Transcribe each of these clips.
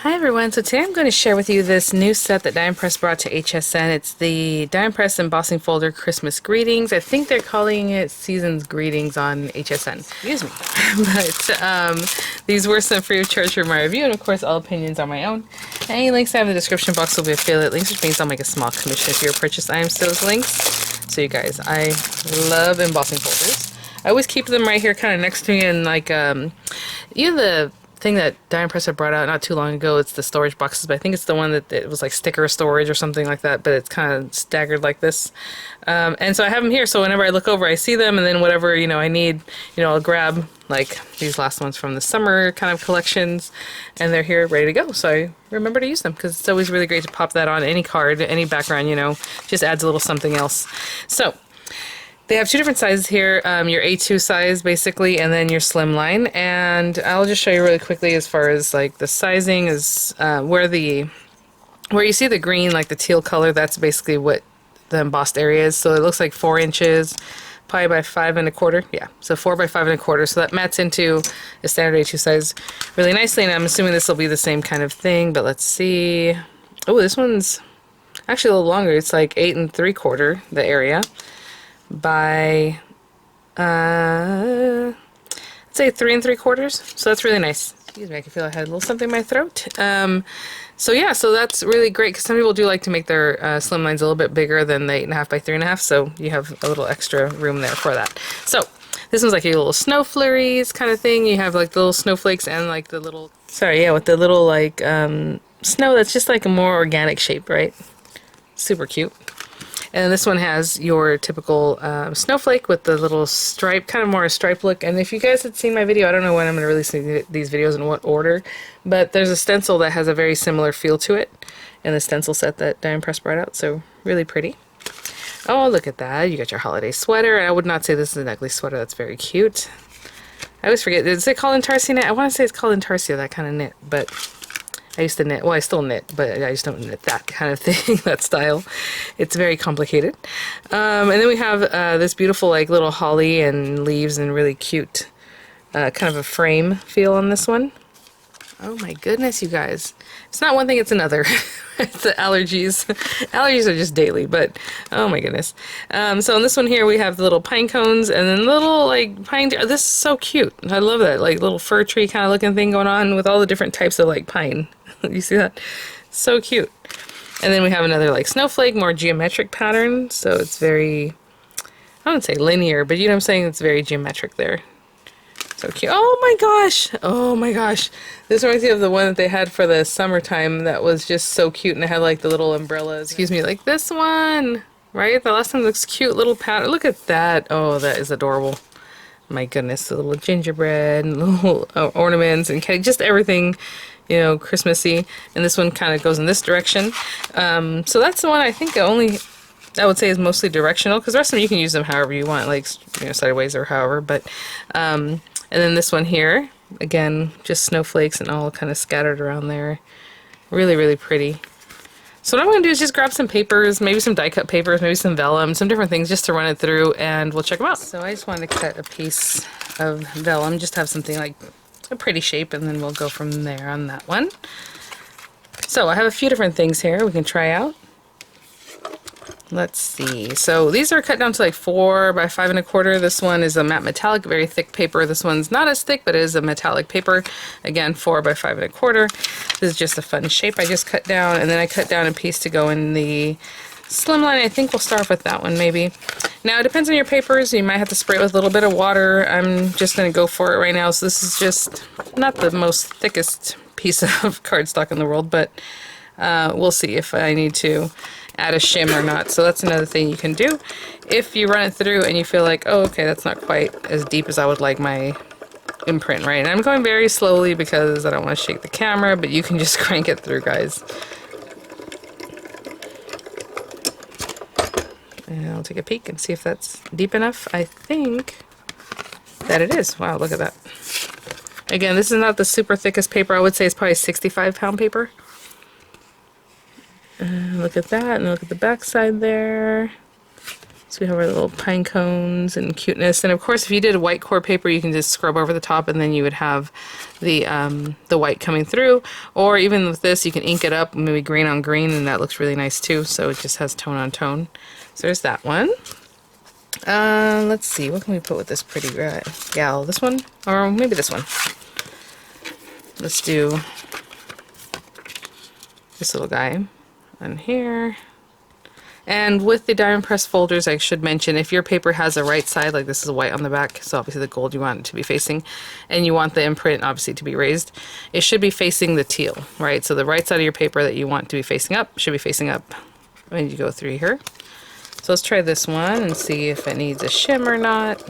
Hi everyone, so today I'm going to share with you this new set that Dye Press brought to HSN. It's the Dye Press Embossing Folder Christmas Greetings. I think they're calling it Season's Greetings on HSN. Excuse me. But these were sent free of charge for my review, and of course all opinions are my own. Any links I have in the description box will be affiliate links, which means I'll make a small commission for your purchase items to those links. So you guys, I love embossing folders. I always keep them right here kind of next to me, and like, you know the thing that Dye Press had brought out not too long ago, it's the storage boxes, but I think it's the one that it was like sticker storage or something like that, but it's kind of staggered like this. And so I have them here, so whenever I look over I see them, and then whatever I need, I'll grab like these last ones from the summer kind of collections, and they're here ready to go, so I remember to use them because it's always really great to pop that on any card, any background, just adds a little something else. So they have two different sizes here, your A2 size basically, and then your slimline. And I'll just show you really quickly as far as like the sizing is where you see the green, like the teal color, that's basically what the embossed area is. So it looks like 4 inches, probably by 5 1/4. Yeah, so 4 by 5 1/4. So that mats into a standard A2 size really nicely. And I'm assuming this will be the same kind of thing, but let's see. Oh, this one's actually a little longer. It's like 8 3/4 the area, by let's say 3 3/4, so that's really nice. Excuse me, I can feel I had a little something in my throat. So yeah, so that's really great because some people do like to make their slimlines a little bit bigger than the 8.5 by 3.5, so you have a little extra room there for that. So this one's like a little snow flurries kind of thing. You have like the little snowflakes and like the little, with the little like snow that's just like a more organic shape, right? Super cute. And this one has your typical snowflake with the little stripe, kind of more a stripe look. And if you guys had seen my video, I don't know when I'm going to release these videos in what order, but there's a stencil that has a very similar feel to it in the stencil set that Dye Press brought out, so really pretty. Oh, look at that. You got your holiday sweater. I would not say this is an ugly sweater. That's very cute. I always forget. Is it called Intarsia knit? I want to say it's called Intarsia, that kind of knit, but I used to knit, well I still knit, but I just don't knit that kind of thing, that style. It's very complicated. And then we have this beautiful like little holly and leaves and really cute kind of a frame feel on this one. Oh my goodness, you guys. It's not one thing, it's another. It's the allergies. Allergies are just daily, but oh my goodness. So on this one here we have the little pine cones and then little like pine, this is so cute. I love that, like little fir tree kind of looking thing going on with all the different types of like pine. You see that? So cute. And then we have another like snowflake, more geometric pattern. So it's very, I wouldn't say linear, but you know what I'm saying? It's very geometric there. So cute. Oh my gosh. Oh my gosh. This reminds me of the one that they had for the summertime that was just so cute, and it had like the little umbrellas. Excuse me, like this one, right? The last one looks cute, little pattern. Look at that. Oh, that is adorable. My goodness, the little gingerbread and little ornaments and just everything, Christmassy. And this one kind of goes in this direction. So that's the one I think I would say is mostly directional, because the rest of them you can use them however you want, like sideways or however. But and then this one here, again, just snowflakes and all kind of scattered around there. Really, really pretty. So what I'm going to do is just grab some papers, maybe some die cut papers, maybe some vellum, some different things just to run it through, and we'll check them out. So I just wanted to cut a piece of vellum, just have something like a pretty shape, and then we'll go from there on that one. So I have a few different things here we can try out. Let's see. So these are cut down to like 4 by 5 1/4. This one is a matte metallic, very thick paper. This one's not as thick, but it is a metallic paper. Again, 4 by 5 1/4. This is just a fun shape I just cut down, and then I cut down a piece to go in the slimline. I think we'll start off with that one maybe. Now it depends on your papers. You might have to spray it with a little bit of water. I'm just going to go for it right now. So this is just not the most thickest piece of cardstock in the world, but we'll see if I need to add a shim or not. So that's another thing you can do if you run it through and you feel like, oh okay, that's not quite as deep as I would like my imprint, right? And I'm going very slowly because I don't want to shake the camera, but you can just crank it through, guys. And I'll take a peek and see if that's deep enough. I think that it is. Wow, look at that. Again, this is not the super thickest paper. I would say it's probably 65-pound paper. Look at that, and look at the back side there. So we have our little pine cones and cuteness. And of course, if you did a white core paper, you can just scrub over the top and then you would have the white coming through. Or even with this, you can ink it up, maybe green on green, and that looks really nice too. So it just has tone on tone. So there's that one. Let's see, what can we put with this pretty gal? This one? Or maybe this one. Let's do this little guy on here. And with the diamond press folders, I should mention, if your paper has a right side, like this is white on the back, so obviously the gold you want it to be facing, and you want the imprint obviously to be raised, it should be facing the teal, right? So the right side of your paper that you want to be facing up should be facing up when you go through here. So let's try this one and see if it needs a shim or not.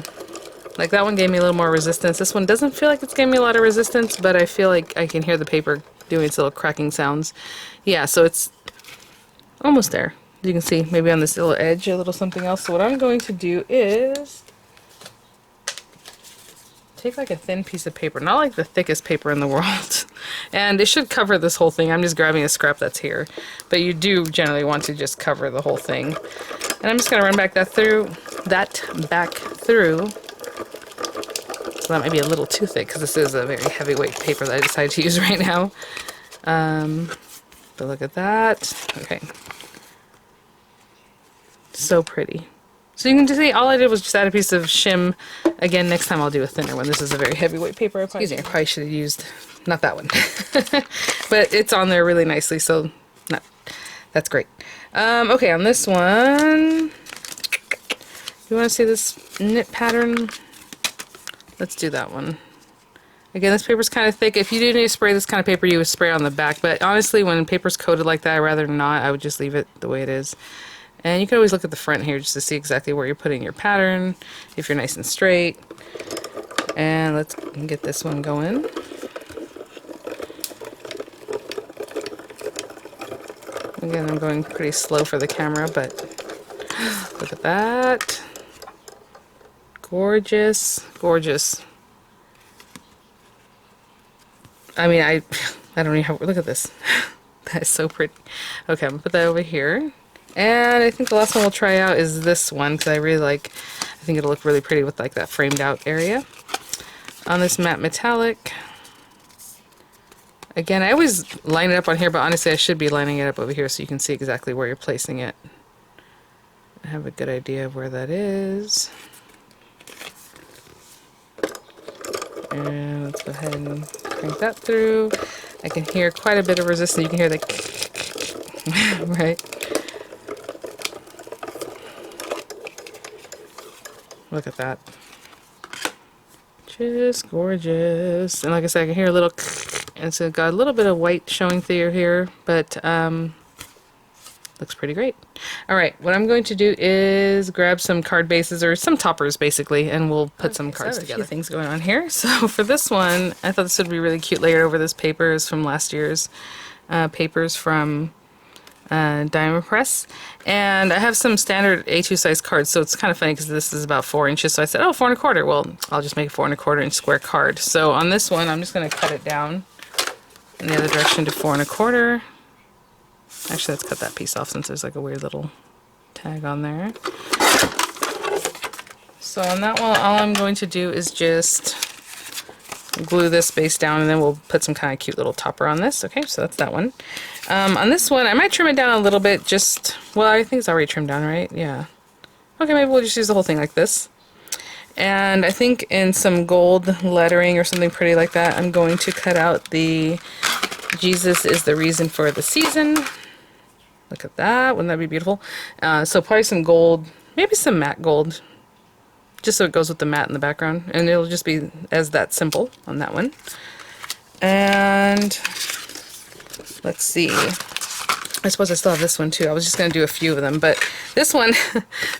Like that one gave me a little more resistance. This one doesn't feel like it's giving me a lot of resistance, but I feel like I can hear the paper doing its little cracking sounds. Yeah, so it's almost there. You can see maybe on this little edge a little something else. So what I'm going to do is take like a thin piece of paper, not like the thickest paper in the world, and it should cover this whole thing. I'm just grabbing a scrap that's here, but you do generally want to just cover the whole thing. And I'm just going to run back through. So that might be a little too thick because this is a very heavyweight paper that I decided to use right now. But look at that. Okay. So pretty. So you can just see all I did was just add a piece of shim. Again, next time I'll do a thinner one. This is a very heavyweight paper. Excuse me, I probably should have used, not that one. But it's on there really nicely, so that's great. Okay, on this one, you want to see this knit pattern? Let's do that one. Again, this paper's kind of thick. If you do need to spray this kind of paper, you would spray on the back. But honestly, when paper's coated like that, I'd rather not. I would just leave it the way it is. And you can always look at the front here just to see exactly where you're putting your pattern, if you're nice and straight. And let's get this one going. Again, I'm going pretty slow for the camera, but look at that. Gorgeous, gorgeous. I mean, I don't even have, look at this. That is so pretty. Okay, I'm gonna put that over here. And I think the last one we'll try out is this one, because I really like, I think it'll look really pretty with like that framed out area. On this matte metallic. Again, I always line it up on here, but honestly I should be lining it up over here so you can see exactly where you're placing it. I have a good idea of where that is. And let's go ahead and crank that through. I can hear quite a bit of resistance. You can hear the right? Look at that. Just gorgeous. And like I said, I can hear a little, and so got a little bit of white showing through here, but looks pretty great. Alright, what I'm going to do is grab some card bases, or some toppers basically, and we'll put some cards together. A few things going on here. So for this one, I thought this would be really cute layered over this paper. It's from last year's papers from Diamond Press, and I have some standard A2 size cards, so it's kind of funny because this is about 4 inches, so I said, oh, 4 1/4. Well, I'll just make a 4 1/4 inch square card. So on this one, I'm just going to cut it down in the other direction to 4 1/4. Actually, let's cut that piece off since there's like a weird little tag on there. So on that one, all I'm going to do is just glue this base down, and then we'll put some kind of cute little topper on this. Okay, so that's that one. On this one, I might trim it down a little bit, just, well, I think it's already trimmed down, right? Yeah. Okay, maybe we'll just use the whole thing like this. And I think in some gold lettering or something pretty like that, I'm going to cut out the Jesus is the reason for the season. Look at that, wouldn't that be beautiful? So probably some gold, maybe some matte gold, just so it goes with the matte in the background, and it'll just be as that simple on that one. And let's see, I suppose I still have this one too. I was just going to do a few of them, but this one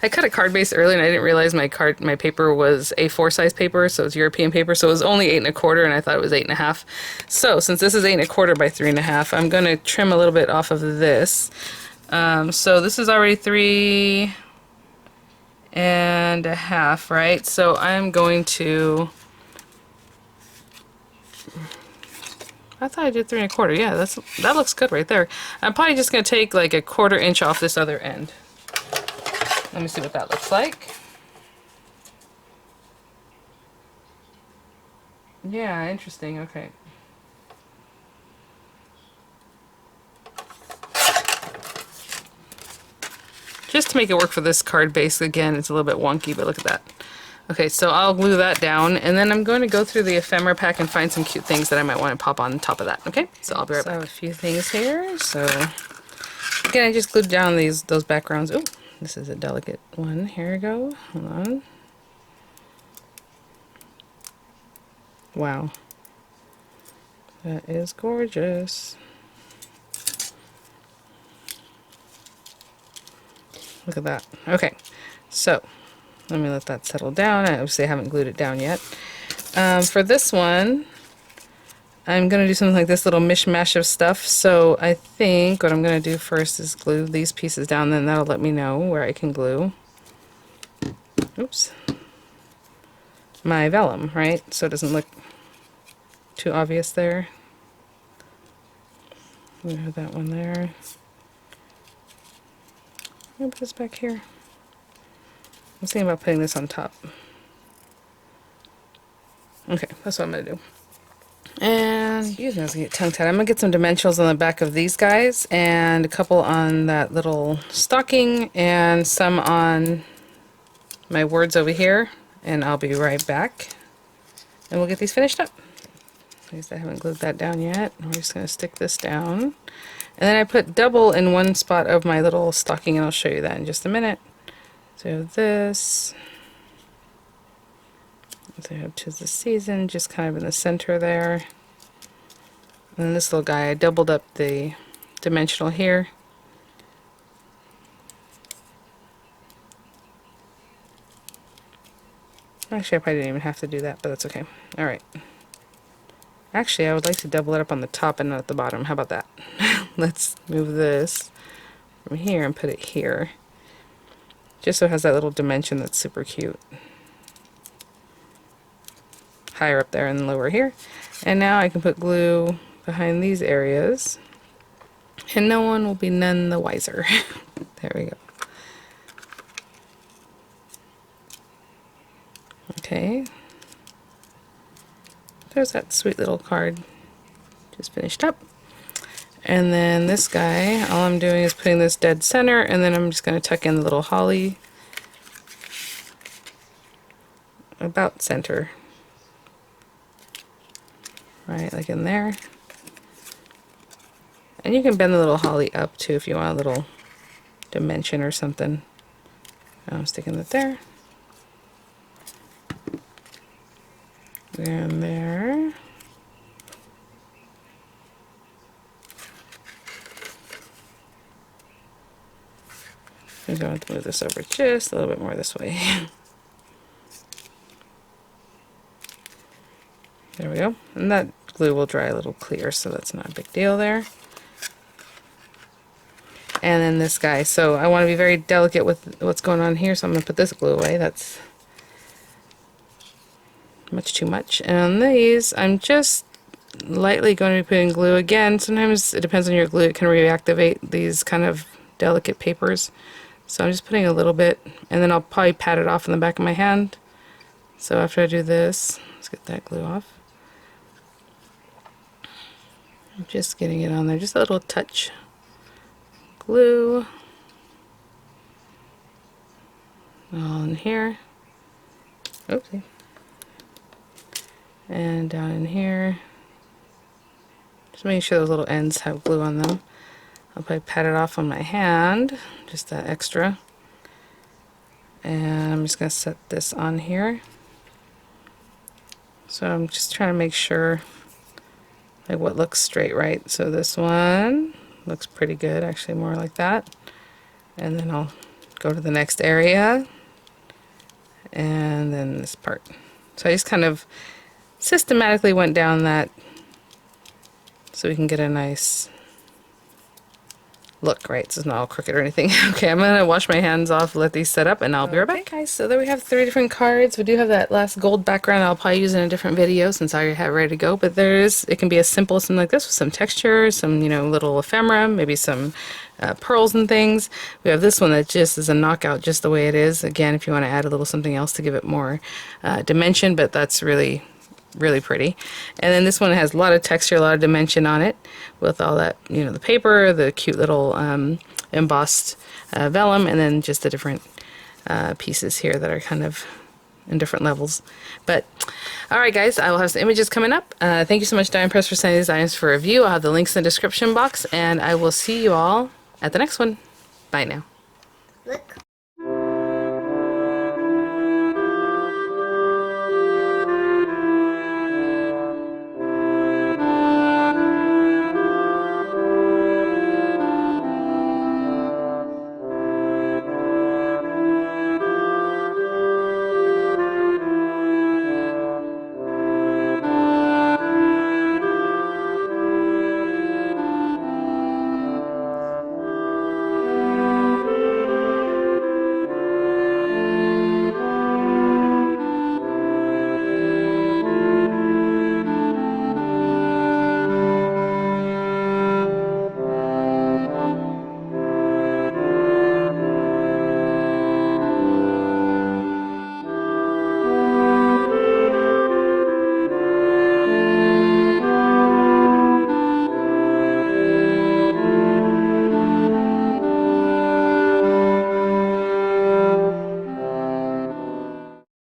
I cut a card base earlier and I didn't realize my paper was A4 size paper, so it's European paper, so it was only 8 1/4 and I thought it was 8 1/2. So since this is 8 1/4 by 3 1/2, I'm going to trim a little bit off of this. So this is already 3 1/2, right? So I'm going to, I thought I did 3 1/4. Yeah, that looks good right there. I'm probably just going to take like a 1/4 inch off this other end. Let me see what that looks like. Yeah, interesting. Okay. Just to make it work for this card base, again, it's a little bit wonky, but look at that. Okay, so I'll glue that down, and then I'm going to go through the ephemera pack and find some cute things that I might want to pop on top of that, okay? So I'll be right back. So a few things here. So again, I just glued down those backgrounds. Oh, this is a delicate one. Here we go. Hold on. Wow. That is gorgeous. Look at that. Okay, so let me let that settle down. I obviously haven't glued it down yet. For this one, I'm going to do something like this little mishmash of stuff. So I think what I'm going to do first is glue these pieces down, then that'll let me know where I can glue. Oops. My vellum, right? So it doesn't look too obvious there. I'm going to have that one there. I'll put this back here. I'm thinking about putting this on top. Okay, that's what I'm going to do. And excuse me, I was gonna get tongue-tied. I'm gonna get some dimensionals on the back of these guys, and a couple on that little stocking, and some on my words over here, and I'll be right back. And we'll get these finished up. At least I haven't glued that down yet. We're just gonna stick this down. And then I put double in one spot of my little stocking, and I'll show you that in just a minute. So this. So I have 'Tis the Season, just kind of in the center there. And then this little guy, I doubled up the dimensional here. Actually, I probably didn't even have to do that, but that's okay. Alright. Actually, I would like to double it up on the top and not at the bottom. How about that? Let's move this from here and put it here. Just so it has that little dimension that's super cute. Higher up there and lower here. And now I can put glue behind these areas, and no one will be none the wiser. There we go. Okay. There's that sweet little card just finished up. And then this guy, all I'm doing is putting this dead center, and then I'm just going to tuck in the little holly about center. Right, like in there. And you can bend the little holly up too if you want a little dimension or something. I'm sticking it there. And there. I'm going to move this over just a little bit more this way. There we go. And that glue will dry a little clear, so that's not a big deal there. And then this guy. So I want to be very delicate with what's going on here, so I'm going to put this glue away. That's much too much. And on these, I'm just lightly going to be putting glue. Again, sometimes it depends on your glue. It can reactivate these kind of delicate papers. So I'm just putting a little bit, and then I'll probably pat it off in the back of my hand. So after I do this, let's get that glue off. I'm just getting it on there, just a little touch. Glue. All in here. Oopsie. And down in here. Just making sure those little ends have glue on them. I'll probably pat it off on my hand, just that extra. And I'm just going to set this on here. So I'm just trying to make sure like what looks straight, right? So this one looks pretty good, actually more like that. And then I'll go to the next area, and then this part. So I just kind of systematically went down that so we can get a nice look right, so it's not all crooked or anything. Okay, I'm gonna wash my hands off, let these set up, and I'll be right back. Guys, so there we have 3 different cards. We do have that last gold background I'll probably use in a different video since I already have it ready to go, but it can be as simple as something like this with some texture, some, you know, little ephemera, maybe some pearls and things. We have this one that just is a knockout just the way it is. Again, if you want to add a little something else to give it more dimension, but that's really pretty. And then this one has a lot of texture, a lot of dimension on it with all that, you know, the paper, the cute little embossed vellum, and then just the different pieces here that are kind of in different levels. But alright guys, I will have some images coming up. Thank you so much, Dye & Press, for sending these items for review. I'll have the links in the description box, and I will see you all at the next one. Bye now. Look.